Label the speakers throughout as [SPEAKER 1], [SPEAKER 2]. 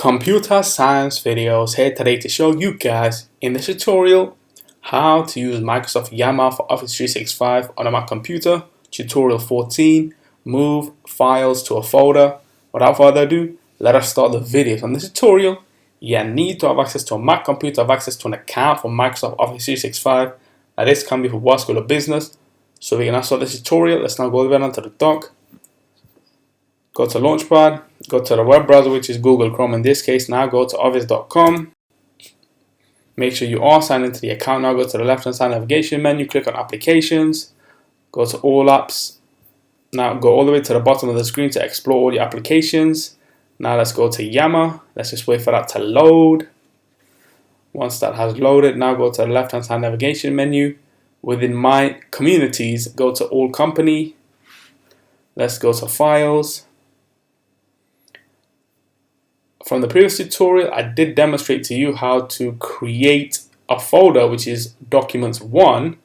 [SPEAKER 1] Computer Science Videos here today to show you guys in this tutorial how to use Microsoft Yammer for Office 365 on a Mac computer. Tutorial 14, move files to a folder. Without further ado, let us start the video. So in this tutorial, you need to have access to a Mac computer, have access to an account for Microsoft Office 365. Now this can be for work, school or business. So we can now start this tutorial. Let's now go over onto the dock. Go to Launchpad, go to the web browser, which is Google Chrome in this case. Now go to office.com. Make sure you are signed into the account. Now go to the left hand side navigation menu, click on Applications, go to All Apps. Now go all the way to the bottom of the screen to explore all your applications. Now let's go to Yammer. Let's just wait for that to load. Once that has loaded, now go to the left hand side navigation menu. Within My Communities, go to All Company. Let's go to Files. From the previous tutorial, I did demonstrate to you how to create a folder, which is Documents 1.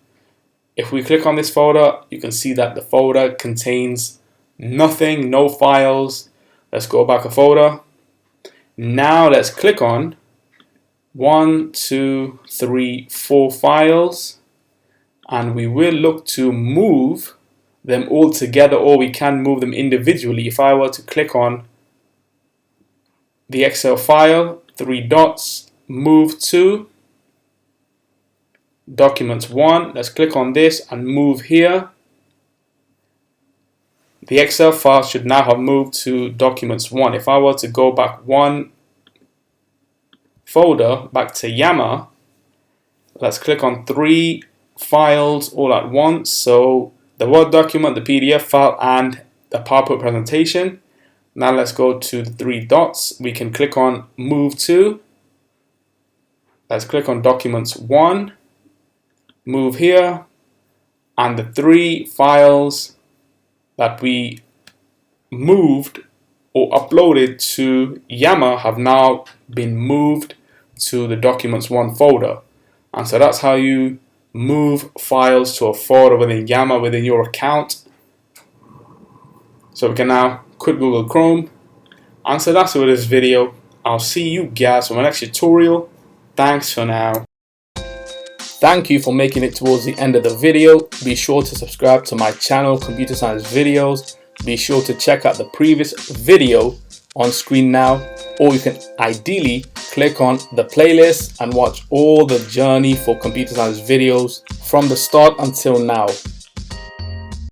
[SPEAKER 1] If we click on this folder, you can see that the folder contains nothing, no files. Let's go back a folder. Now let's click on 1, 2, 3, 4 files, and we will look to move them all together, or we can move them individually. If I were to click on the Excel file, 3 dots, move to Documents 1. Let's click on this and move here. The Excel file should now have moved to Documents 1. If I were to go back one folder, back to Yammer, let's click on 3 files all at once. So the Word document, the PDF file, and the PowerPoint presentation. Now let's go to the 3 dots. We can click on Move To. Let's click on Documents 1. Move here. And the 3 files that we moved or uploaded to Yammer have now been moved to the Documents 1 folder. And so that's how you move files to a folder within Yammer within your account. So we can now quit Google Chrome. And so that's it with this video. I'll see you guys for my next tutorial. Thanks for now. Thank you for making it towards the end of the video. Be sure to subscribe to my channel, Computer Science Videos. Be sure to check out the previous video on screen now, or you can ideally click on the playlist and watch all the journey for Computer Science Videos from the start until now.